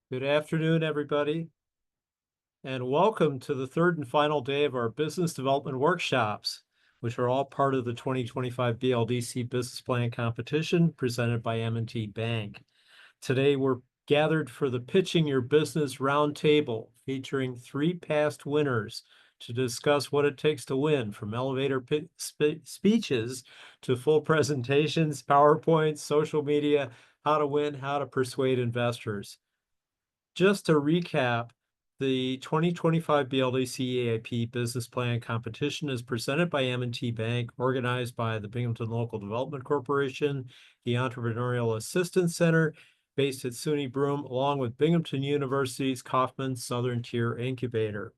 Good afternoon, everybody, and welcome to the third and final day of our business development workshops, which are all part of the 2025 BLDC Business Plan Competition presented by M&T Bank. Today, we're gathered for the Pitching Your Business Roundtable, featuring 3 past winners to discuss what it takes to win, from elevator speeches to full presentations, PowerPoints, social media, how to win, how to persuade investors. Just to recap, the 2025 BLDC EAP Business Plan Competition is presented by M&T Bank, organized by the Binghamton Local Development Corporation, the Entrepreneurial Assistance Center, based at SUNY Broome, along with Binghamton University's Koffman Southern Tier Incubator.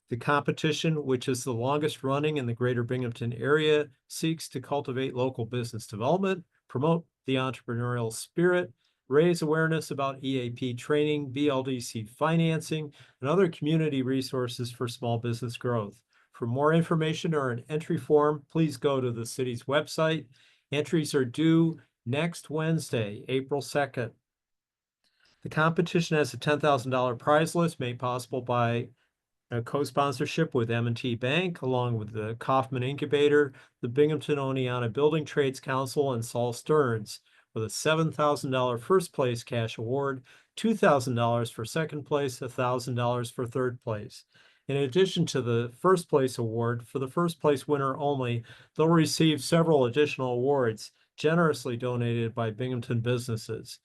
The competition, which is the longest running in the Greater Binghamton area, seeks to cultivate local business development, promote the entrepreneurial spirit, raise awareness about EAP training, BLDC financing, and other community resources for small business growth. For more information or an entry form, please go to the city's website. Entries are due next Wednesday, April 2nd. The competition has a $10,000 prize list made possible by a co-sponsorship with M&T Bank, along with the Koffman Incubator, the Binghamton Oneonta Building Trades Council, and Saul Stearns, with a $7,000 first place cash award, $2,000 for second place, $1,000 for third place. In addition to the first place award, for the first place winner only, they'll receive several additional awards generously donated by Binghamton businesses.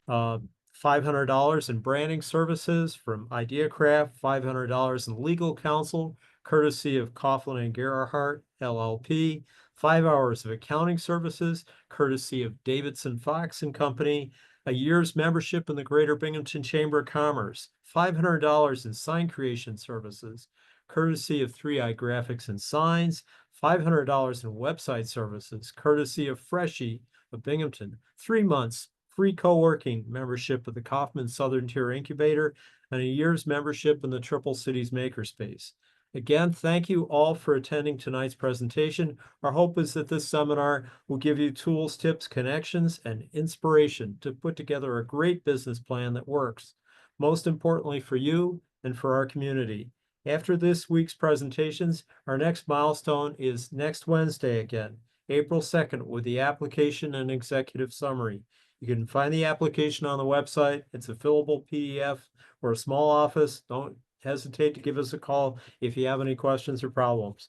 $500 in branding services from IdeaCraft, $500 in legal counsel, courtesy of Coughlin and Gerhardt, LLP, 5 hours of accounting services, courtesy of Davidson Fox and Company, a year's membership in the Greater Binghamton Chamber of Commerce, $500 in sign creation services, courtesy of 3i Graphics and Signs, $500 in website services, courtesy of Freshie of Binghamton, 3 months free co-working membership of the Koffman Southern Tier Incubator, and a year's membership in the Triple Cities Makerspace. Again, thank you all for attending tonight's presentation. Our hope is that this seminar will give you tools, tips, connections, and inspiration to put together a great business plan that works, most importantly for you and for our community. After this week's presentations, our next milestone is next Wednesday again, April 2nd, with the application and executive summary. You can find the application on the website. It's a fillable PDF. We're a small office. Don't hesitate to give us a call if you have any questions or problems.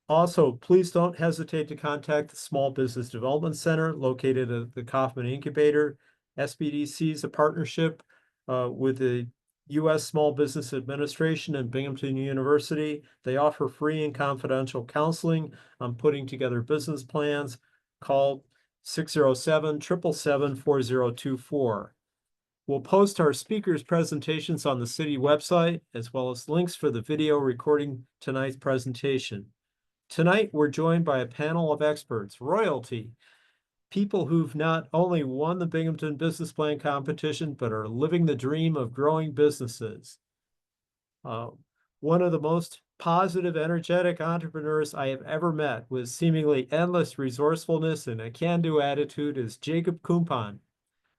Also, please don't hesitate to contact the Small Business Development Center located at the Koffman Incubator. SBDC is a partnership with the U.S. Small Business Administration and Binghamton University. They offer free and confidential counseling on putting together business plans. Call 607-777-4024. We'll post our speakers' presentations on the city website, as well as links for the video recording tonight's presentation. Tonight, we're joined by a panel of experts, royalty, people who've not only won the Binghamton Business Plan Competition, but are living the dream of growing businesses. One of the most positive, energetic entrepreneurs I have ever met with seemingly endless resourcefulness and a can-do attitude is Jacob Kumpan,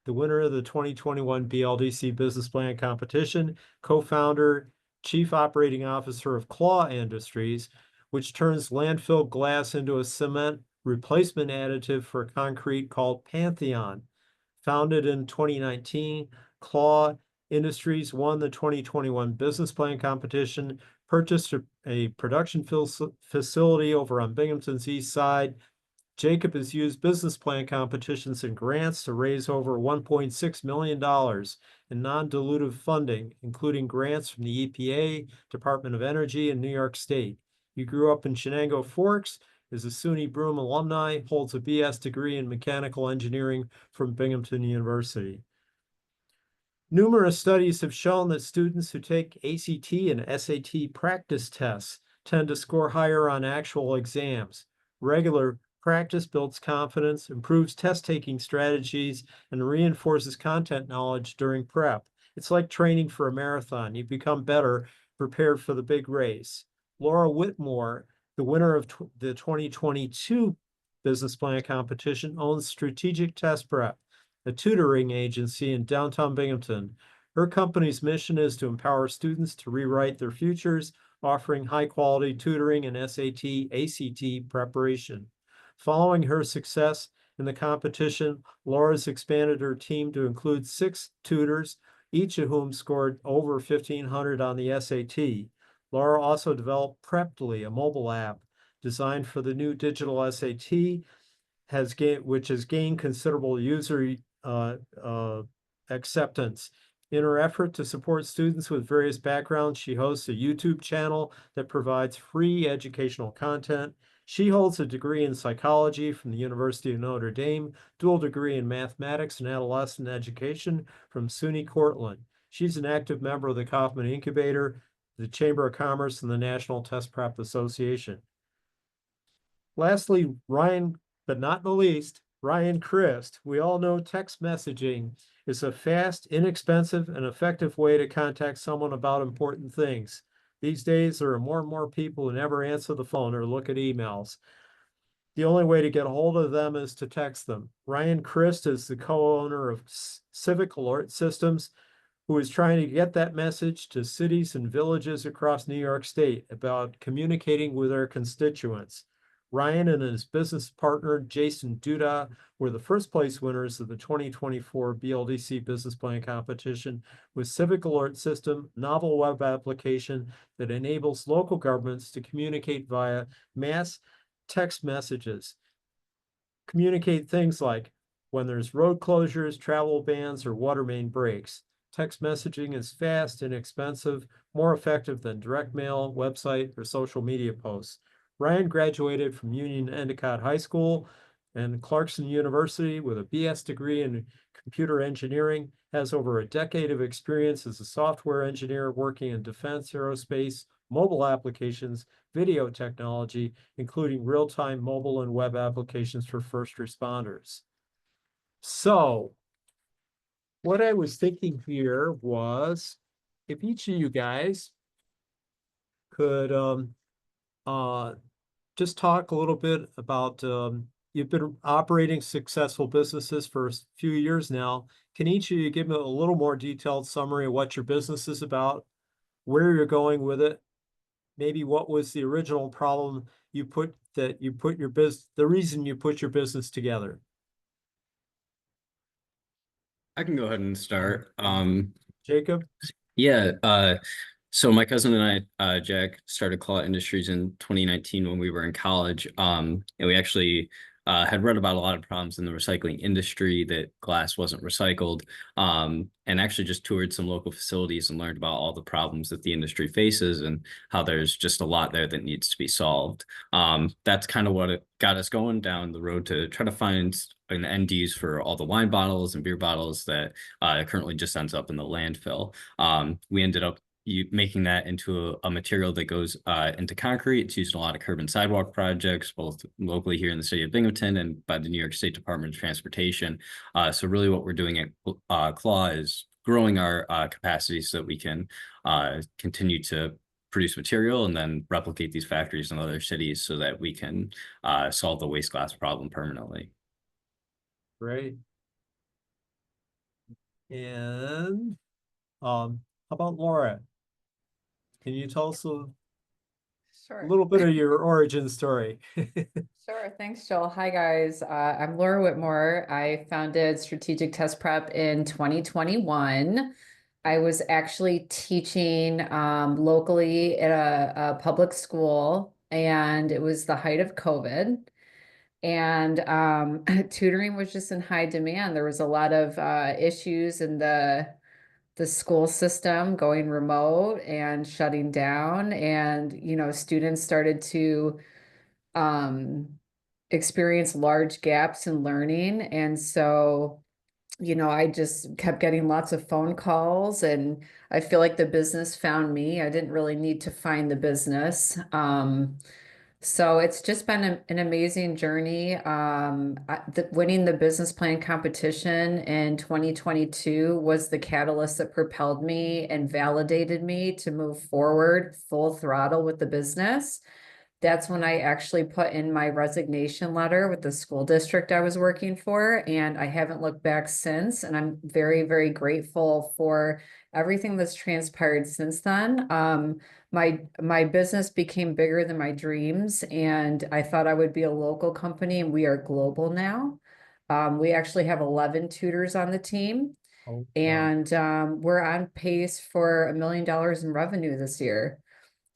the winner of the 2021 BLDC Business Plan Competition, co-founder, chief operating officer of Claw Industries, which turns landfill glass into a cement replacement additive for concrete called Pantheon. Founded in 2019, Claw Industries won the 2021 Business Plan Competition, purchased a production facility over on Binghamton's east side. Jacob has used business plan competitions and grants to raise over $1.6 million in non-dilutive funding, including grants from the EPA, Department of Energy, and New York State. He grew up in Shenango Forks, is a SUNY Broome alumni, holds a BS degree in mechanical engineering from Binghamton University. Numerous studies have shown that students who take ACT and SAT practice tests tend to score higher on actual exams. Regular practice builds confidence, improves test-taking strategies, and reinforces content knowledge during prep. It's like training for a marathon. You become better prepared for the big race. Laura Whitmore, the winner of the 2022 Business Plan Competition, owns Strategic Test Prep, a tutoring agency in downtown Binghamton. Her company's mission is to empower students to rewrite their futures, offering high-quality tutoring and SAT, ACT preparation. Following her success in the competition, Laura's expanded her team to include 6 tutors, each of whom scored over 1,500 on the SAT. Laura also developed Preply, a mobile app designed for the new digital SAT, which has gained considerable user acceptance. In her effort to support students with various backgrounds, she hosts a YouTube channel that provides free educational content. She holds a degree in psychology from the University of Notre Dame, dual degree in mathematics and adolescent education from SUNY Cortland. She's an active member of the Koffman Incubator, the Chamber of Commerce, and the National Test Prep Association. Lastly, but not the least, Ryan Christ. We all know text messaging is a fast, inexpensive, and effective way to contact someone about important things. These days, there are more and more people who never answer the phone or look at emails. The only way to get a hold of them is to text them. Ryan Christ is the co-owner of Civic Alert Systems, who is trying to get that message to cities and villages across New York State about communicating with their constituents. Ryan and his business partner, Jason Duda, were the first place winners of the 2024 BLDC Business Plan Competition with Civic Alert System, novel web application that enables local governments to communicate via mass text messages. Communicate things like when there's road closures, travel bans, or water main breaks. Text messaging is fast, inexpensive, more effective than direct mail, website, or social media posts. Ryan graduated from Union Endicott High School and Clarkson University with a BS degree in computer engineering, has over a decade of experience as a software engineer working in defense, aerospace, mobile applications, video technology, including real-time mobile and web applications for first responders. So, what I was thinking here was if each of you guys could just talk a little bit about you've been operating successful businesses for a few years now. Can each of you give me a little more detailed summary of what your business is about, where you're going with it, maybe what was the original problem the reason you put your business together? I can go ahead and start. Jacob? Yeah, so my cousin and I, Jack, started Claw Industries in 2019 when we were in college. And we actually had read about a lot of problems in the recycling industry, that glass wasn't recycled, and actually just toured some local facilities and learned about all the problems that the industry faces and how there's just a lot there that needs to be solved. That's kind of what got us going down the road to try to find an end use for all the wine bottles and beer bottles that currently just ends up in the landfill. We ended up making that into a material that goes into concrete. It's used in a lot of curb and sidewalk projects, both locally here in the city of Binghamton and by the New York State Department of Transportation. So really what we're doing at Claw is growing our capacity so that we can continue to produce material and then replicate these factories in other cities so that we can solve the waste glass problem permanently. Great. And how about Laura? Can you tell us a little bit of your origin story? Sure. Thanks, Joel. Hi, guys. I'm Laura Whitmore. I founded Strategic Test Prep in 2021. I was actually teaching locally at a public school, and it was the height of COVID. And tutoring was just in high demand. There was a lot of issues in the school system going remote and shutting down, and students started to experience large gaps in learning. And so I just kept getting lots of phone calls, and I feel like the business found me. I didn't really need to find the business. So it's just been an amazing journey. Winning the business plan competition in 2022 was the catalyst that propelled me and validated me to move forward full throttle with the business. That's when I actually put in my resignation letter with the school district I was working for, and I haven't looked back since. And I'm very, very grateful for everything that's transpired since then. My business became bigger than my dreams, and I thought I would be a local company, and we are global now. We actually have 11 tutors on the team, Oh, wow. and we're on pace for $1 million in revenue this year.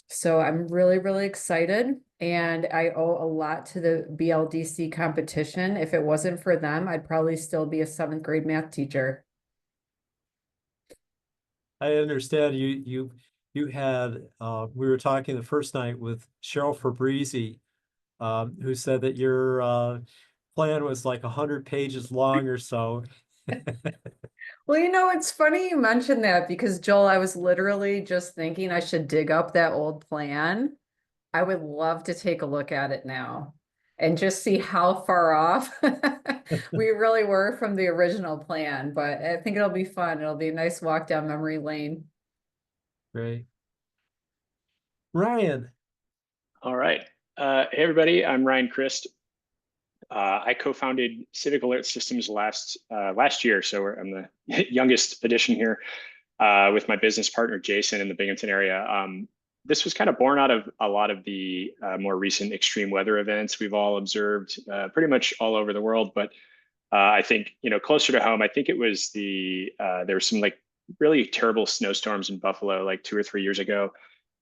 So I'm really, really excited, and I owe a lot to the BLDC competition. If it wasn't for them, I'd probably still be a 7th grade math teacher. I understand you had we were talking the first night with Cheryl Fabrizi, who said that your plan was like 100 pages long or so. Well, it's funny you mentioned that because Joel, I was literally just thinking I should dig up that old plan. I would love to take a look at it now and just see how far off we really were from the original plan. But I think it'll be fun. It'll be a nice walk down memory lane. Great. Ryan. All right. Hey, everybody. I'm Ryan Christ. I co-founded Civic Alert Systems last year, so I'm the youngest addition here with my business partner Jason in the Binghamton area. This was kind of born out of a lot of the more recent extreme weather events we've all observed pretty much all over the world. But I think closer to home, I think it was there were some like really terrible snowstorms in Buffalo like 2 or 3 years ago.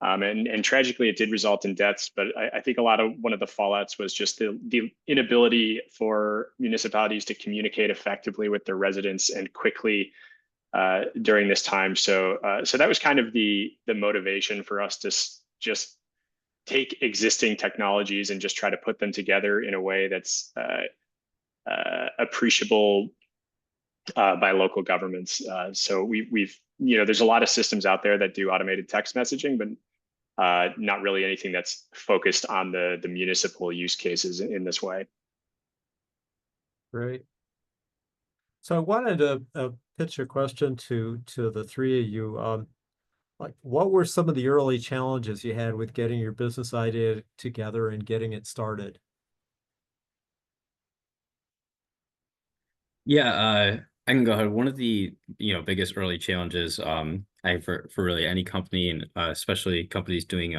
And tragically, it did result in deaths. But I think one of the fallouts was just the inability for municipalities to communicate effectively with their residents and quickly during this time. So that was kind of the motivation for us to just take existing technologies and just try to put them together in a way that's appreciable by local governments. So we've there's a lot of systems out there that do automated text messaging, but not really anything that's focused on the municipal use cases in this way. Great. So I wanted to pitch a question to the three of you. Like, what were some of the early challenges you had with getting your business idea together and getting it started? Yeah, I can go ahead. One of the biggest early challenges I have for really any company, and especially companies doing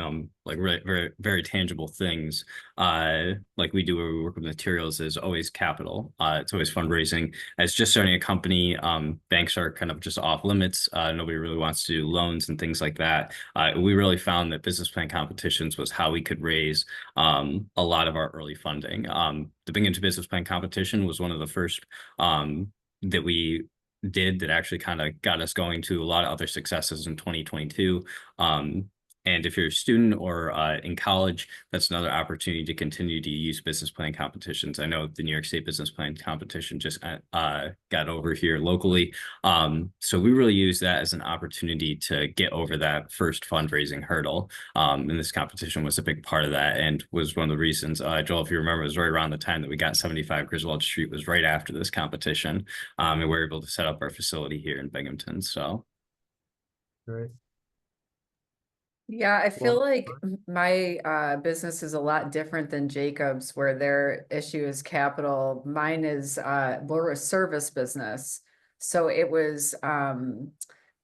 like very, very, very tangible things like we do where we work with materials, is always capital. It's always fundraising. As just starting a company, banks are kind of just off limits. Nobody really wants to do loans and things like that. We really found that business plan competitions was how we could raise a lot of our early funding. The Binghamton Business Plan Competition was one of the first that we did that actually kind of got us going to a lot of other successes in 2022. And if you're a student or in college, that's another opportunity to continue to use business plan competitions. I know the New York State Business Plan Competition just got over here locally. So we really use that as an opportunity to get over that first fundraising hurdle. And this competition was a big part of that and was one of the reasons, Joel, if you remember, it was right around the time that we got 75 Griswold Street was right after this competition. And we were able to set up our facility here in Binghamton. So. Great. Yeah, I feel like my business is a lot different than Jacob's, where their issue is capital. Mine is we're a service business. So it was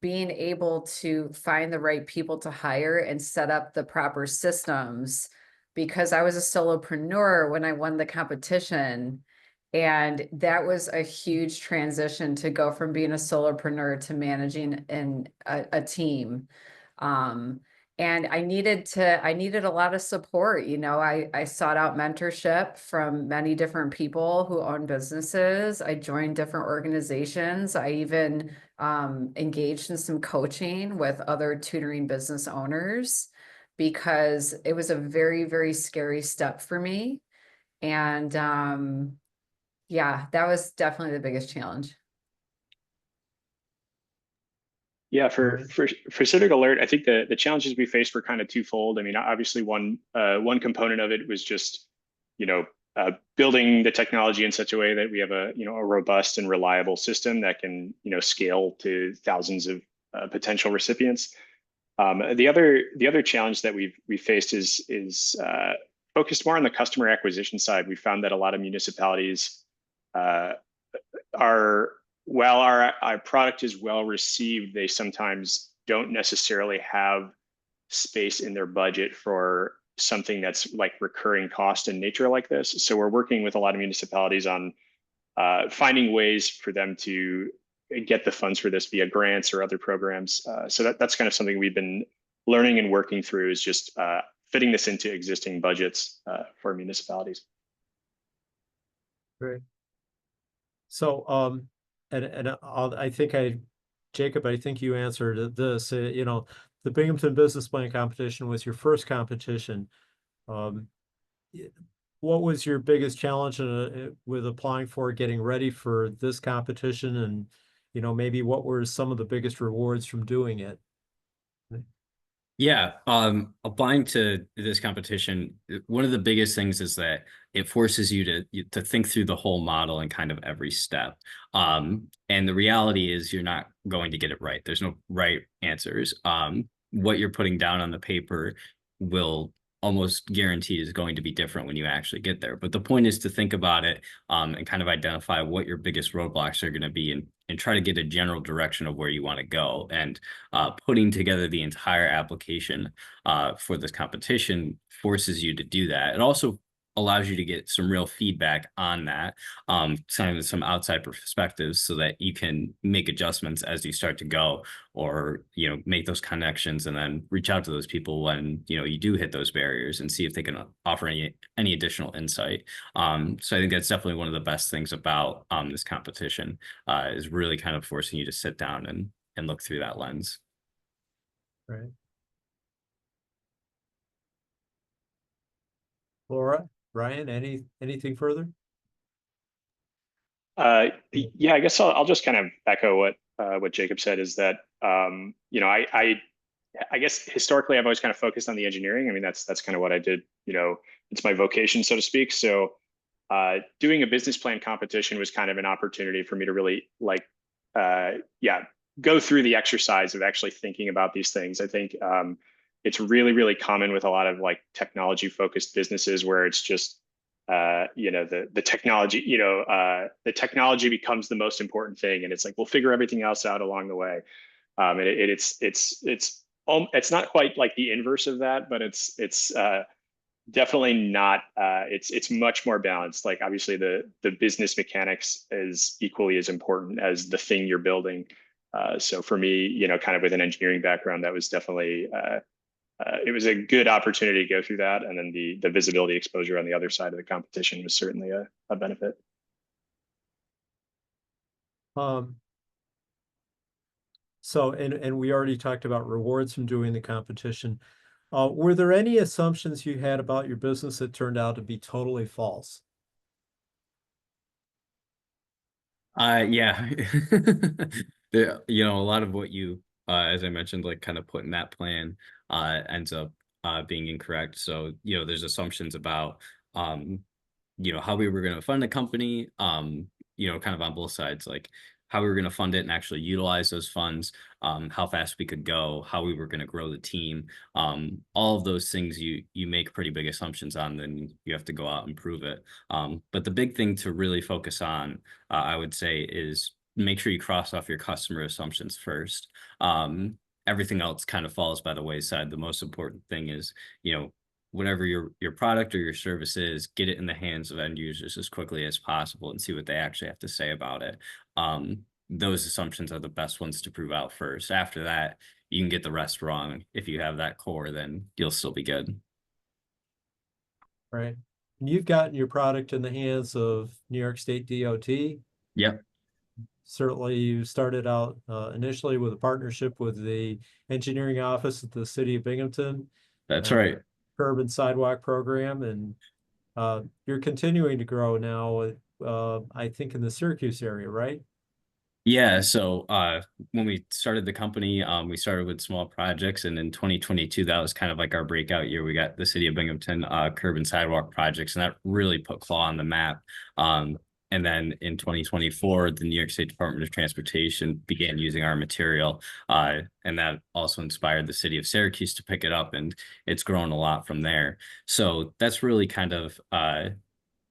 being able to find the right people to hire and set up the proper systems, because I was a solopreneur when I won the competition. And that was a huge transition to go from being a solopreneur to managing a team. And I needed a lot of support. I sought out mentorship from many different people who own businesses. I joined different organizations. I even engaged in some coaching with other tutoring business owners, because it was a very, very scary step for me. And yeah, that was definitely the biggest challenge. Yeah, for Civic Alert, I think the challenges we faced were kind of twofold. I mean, obviously one component of it was just, building the technology in such a way that we have a robust and reliable system that can, scale to thousands of potential recipients. The other challenge that we faced is focused more on the customer acquisition side. We found that a lot of municipalities while our product is well received, they sometimes don't necessarily have space in their budget for something that's like recurring cost in nature like this. So we're working with a lot of municipalities on finding ways for them to get the funds for this via grants or other programs. So that's kind of something we've been learning and working through, is just fitting this into existing budgets for municipalities. Great. So, I think Jacob, I think you answered this. You know, the Binghamton Business Plan competition was your first competition. What was your biggest challenge with applying for getting ready for this competition, and you know, maybe what were some of the biggest rewards from doing it? Yeah, applying to this competition, one of the biggest things is that it forces you to think through the whole model and kind of every step. And the reality is you're not going to get it right. There's no right answers. What you're putting down on the paper will almost guarantee is going to be different when you actually get there. But the point is to think about it and kind of identify what your biggest roadblocks are going to be, and try to get a general direction of where you want to go. And putting together the entire application for this competition forces you to do that. It also allows you to get some real feedback on that, some outside perspectives, so that you can make adjustments as you start to go, or, you know, make those connections and then reach out to those people when, you know, you do hit those barriers, and see if they can offer any additional insight. So I think that's definitely one of the best things about this competition, is really kind of forcing you to sit down and look through that lens. Right. Laura, Ryan, anything further? Yeah, I guess I'll just kind of echo what Jacob said, is that you know, I guess historically I've always kind of focused on the engineering. I mean, that's kind of what I did. You know, it's my vocation, so to speak. So doing a business plan competition was kind of an opportunity for me to really go through the exercise of actually thinking about these things. I think it's really, really common with a lot of like technology focused businesses, where it's just you know, the technology, you know, the technology becomes the most important thing, and it's like we'll figure everything else out along the way. And it's not quite like the inverse of that, but it's definitely not. It's much more balanced. Like obviously the business mechanics is equally as important as the thing you're building. So for me, you know, kind of with an engineering background, that was definitely it was a good opportunity to go through that, and then the visibility exposure on the other side of the competition was certainly a benefit. So, and we already talked about rewards from doing the competition. Were there any assumptions you had about your business that turned out to be totally false? Yeah. You know, a lot of what you, as I mentioned, like kind of put in that plan ends up being incorrect. So, you know, there's assumptions about, you know, how we were going to fund the company, you know, kind of on both sides, like how we were going to fund it and actually utilize those funds, how fast we could go, how we were going to grow the team. All of those things you make pretty big assumptions on, then you have to go out and prove it. But the big thing to really focus on, I would say, is make sure you cross off your customer assumptions first. Everything else kind of falls by the wayside. The most important thing is, you know, whatever your product or your service is, get it in the hands of end users as quickly as possible and see what they actually have to say about it. Those assumptions are the best ones to prove out first. After that, you can get the rest wrong. If you have that core, then you'll still be good. Right. And you've gotten your product in the hands of New York State DOT. Yep. Certainly, you started out initially with a partnership with the engineering office at the City of Binghamton. That's right. Curb and sidewalk program, and you're continuing to grow now, I think in the Syracuse area, right? Yeah, so when we started the company, we started with small projects, and in 2022, that was kind of like our breakout year. We got the City of Binghamton curb and sidewalk projects, and that really put Claw on the map. And then in 2024, the New York State Department of Transportation began using our material. And that also inspired the city of Syracuse to pick it up, and it's grown a lot from there. So that's really kind of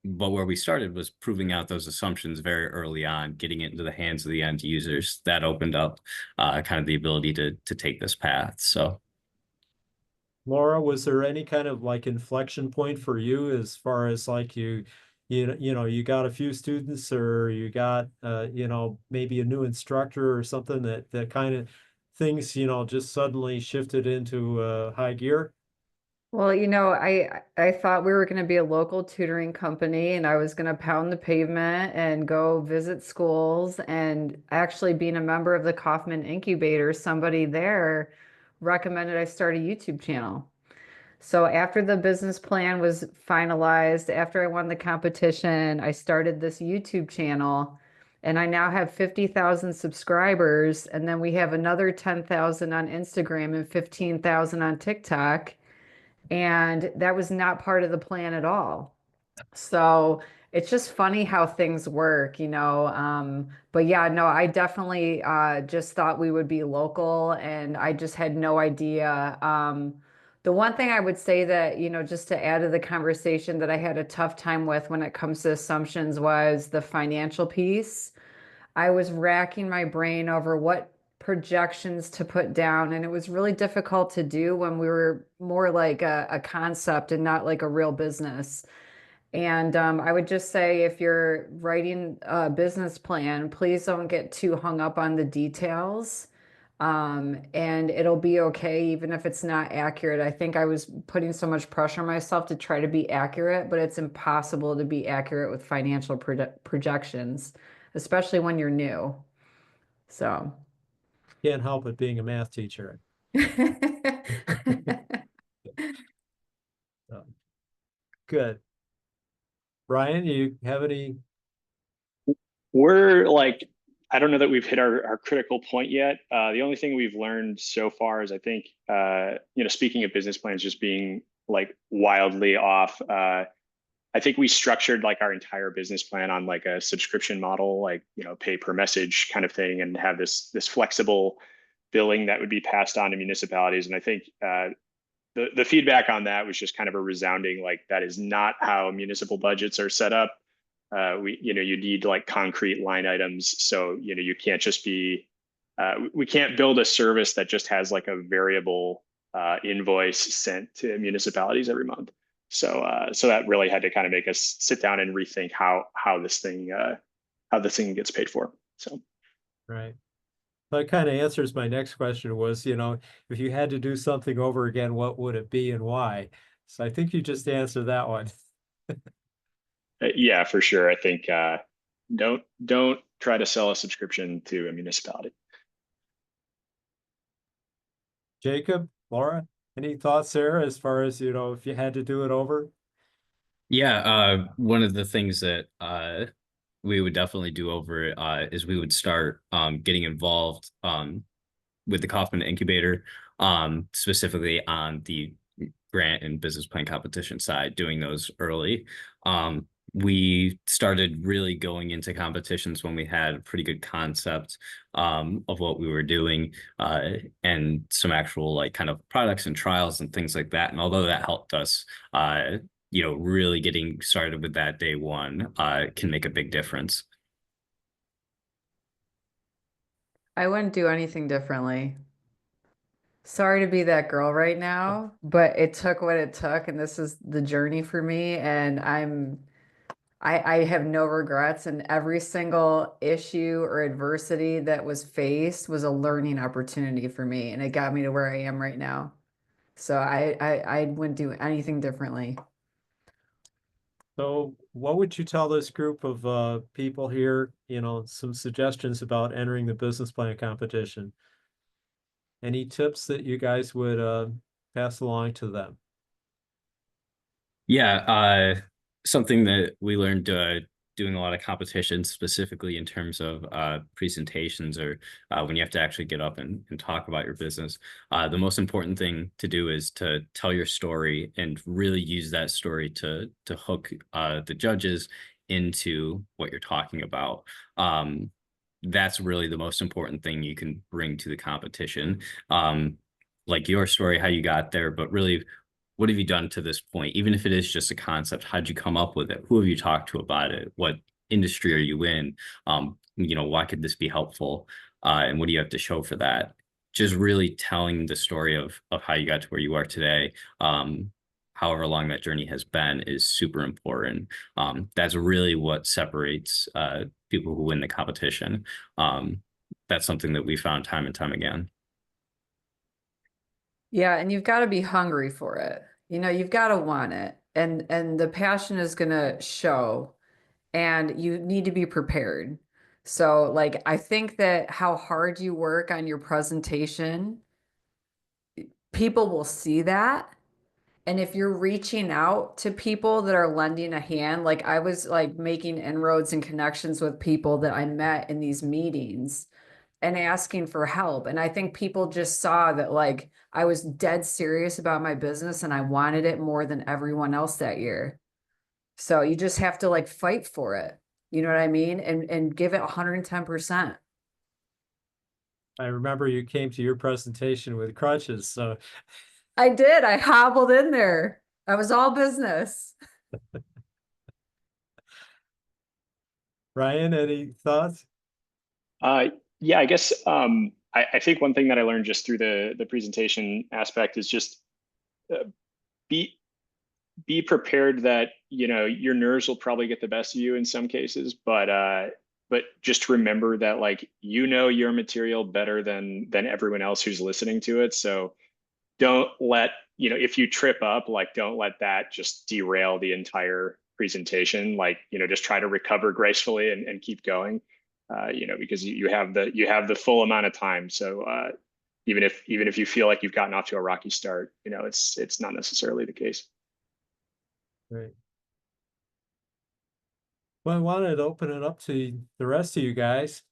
but where we started was proving out those assumptions very early on, getting it into the hands of the end users. That opened up kind of the ability to take this path. So Laura, was there any kind of like inflection point for you as far as like you got a few students, or you got maybe a new instructor or something that kind of things just suddenly shifted into high gear? Well, I thought we were going to be a local tutoring company and I was going to pound the pavement and go visit schools. And actually being a member of the Koffman Incubator, somebody there recommended I start a YouTube channel. So after the business plan was finalized, after I won the competition, I started this YouTube channel and I now have 50,000 subscribers. And then we have another 10,000 on Instagram and 15,000 on TikTok. And that was not part of the plan at all. So it's just funny how things work. But yeah, no, I definitely just thought we would be local and I just had no idea. The one thing I would say that, just to add to the conversation that I had a tough time with when it comes to assumptions was the financial piece. I was racking my brain over what projections to put down, and it was really difficult to do when we were more like a concept and not like a real business. And I would just say if you're writing a business plan, please don't get too hung up on the details. And it'll be okay even if it's not accurate. I think I was putting so much pressure on myself to try to be accurate, but it's impossible to be accurate with financial projections, especially when you're new. So. Can't help it being a math teacher. Good. Brian, you have any? We're like, I don't know that we've hit our critical point yet. The only thing we've learned so far is I think, speaking of business plans just being like wildly off, I think we structured like our entire business plan on like a subscription model, like, pay per message kind of thing, and have this flexible billing that would be passed on to municipalities. And I think the feedback on that was just kind of a resounding, like, that is not how municipal budgets are set up. You need like concrete line items. So, you can't just be, we can't build a service that just has like a variable invoice sent to municipalities every month. So that really had to kind of make us sit down and rethink how this thing gets paid for. So. Right. That kind of answers my next question was, if you had to do something over again, what would it be and why? So I think you just answered that one. Yeah, for sure. I think don't try to sell a subscription to a municipality. Jacob, Laura, any thoughts there as far as, if you had to do it over? yeah, one of the things that we would definitely do over is we would start getting involved with the Koffman Incubator, specifically on the grant and business plan competition side, doing those early. We started really going into competitions when we had a pretty good concept of what we were doing, and some actual like kind of products and trials and things like that. And although that helped us, really getting started with that day one can make a big difference. I wouldn't do anything differently. Sorry to be that girl right now, but it took what it took, and this is the journey for me. And I have no regrets, and every single issue or adversity that was faced was a learning opportunity for me, and it got me to where I am right now. So I wouldn't do anything differently. So what would you tell this group of people here, some suggestions about entering the business plan competition? Any tips that you guys would pass along to them? Yeah, something that we learned doing a lot of competitions, specifically in terms of presentations or when you have to actually get up and talk about your business. The most important thing to do is to tell your story and really use that story to hook the judges into what you're talking about. That's really the most important thing you can bring to the competition. Like your story, how you got there, but really, what have you done to this point? Even if it is just a concept, how'd you come up with it? Who have you talked to about it? What industry are you in? Why could this be helpful? And what do you have to show for that? Just really telling the story of how you got to where you are today, however long that journey has been, is super important. That's really what separates people who win the competition. That's something that we found time and time again. Yeah, and you've got to be hungry for it. You've got to want it. And the passion is going to show, and you need to be prepared. So like I think that how hard you work on your presentation, people will see that. And if you're reaching out to people that are lending a hand, like I was like making inroads and connections with people that I met in these meetings and asking for help. And I think people just saw that like I was dead serious about my business and I wanted it more than everyone else that year. So you just have to like fight for it. You know what I mean? And give it 110%. I remember you came to your presentation with crutches, so I did. I hobbled in there. I was all business. Ryan, any thoughts? Yeah, I guess I think one thing that I learned just through the presentation aspect is just be prepared that your nerves will probably get the best of you in some cases, but just remember that like your material better than everyone else who's listening to it. So don't let if you trip up, like don't let that just derail the entire presentation. Like just try to recover gracefully and keep going. Because you have the full amount of time. So even if you feel like you've gotten off to a rocky start, it's not necessarily the case. Right. Well, I wanted to open it up to the rest of you guys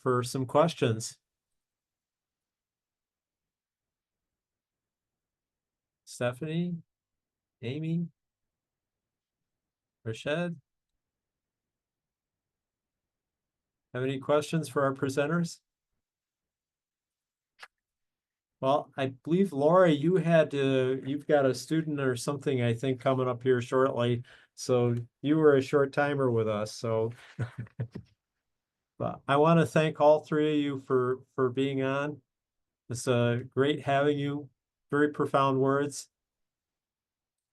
for some questions. Stephanie, Amy, Rashad, have any questions for our presenters? Well, I believe Laura, you've got a student or something, I think, coming up here shortly. So you were a short timer with us. So but I want to thank all three of you for being on. It's great having you. Very profound words.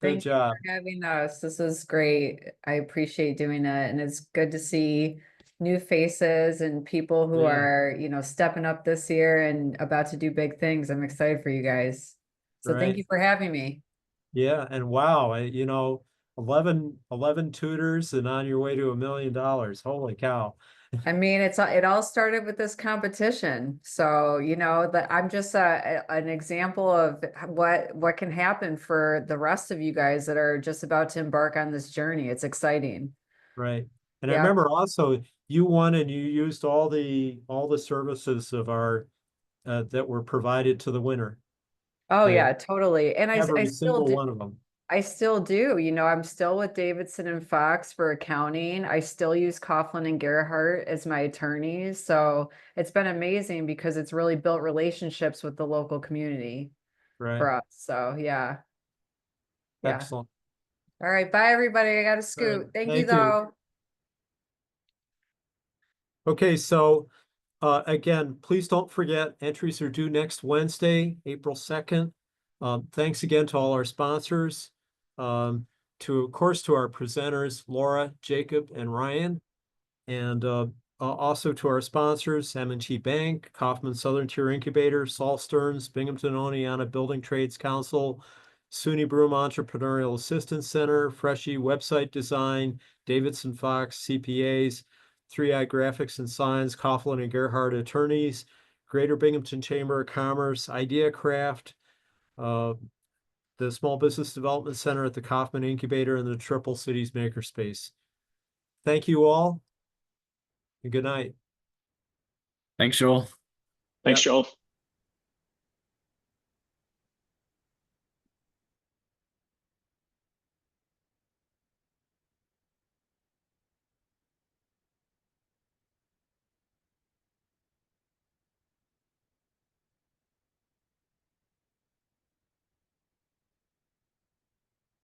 Good Thank you job. for having us. This is great. I appreciate doing it. And it's good to see new faces and people who Yeah. are, stepping up this year and about to do big things. I'm excited for you guys. So thank you Right. for having me. Yeah, and wow, 11 tutors and on your way to $1 million. Holy cow. I mean, it all started with this competition. So, that I'm just an example of what can happen for the rest of you guys that are just about to embark on this journey. It's exciting. Right. And I Yeah. remember also you won and you used all the services of our that were provided to the winner. Oh yeah, totally. And I Every still single do. one of them. I still do. I'm still with Davidson and Fox for accounting. I still use Koffman and Gerhardt as my attorneys. So it's been amazing because it's really built relationships with the local community Right. for us. So yeah. Yeah. Excellent. All right. Bye everybody. I got to scoot. Right. Thank you Thank you. though. Okay, so again, please don't forget entries are due next Wednesday, April 2nd. Thanks again to all our sponsors. Of course, to our presenters, Laura, Jacob, and Ryan. And also to our sponsors, M&T Bank, Koffman Southern Tier Incubator, Saul Stearns, Binghamton Oneonta Building Trades Council, SUNY Broome Entrepreneurial Assistance Center, Freshie Website Design, Davidson Fox CPAs, 3i Graphics and Signs, Coughlin and Gerhardt Attorneys, Greater Binghamton Chamber of Commerce, IdeaCraft, the Small Business Development Center at the Koffman Incubator, and the Triple Cities Makerspace. Thank you all, and good night. Thanks, Joel. Thanks, Joel.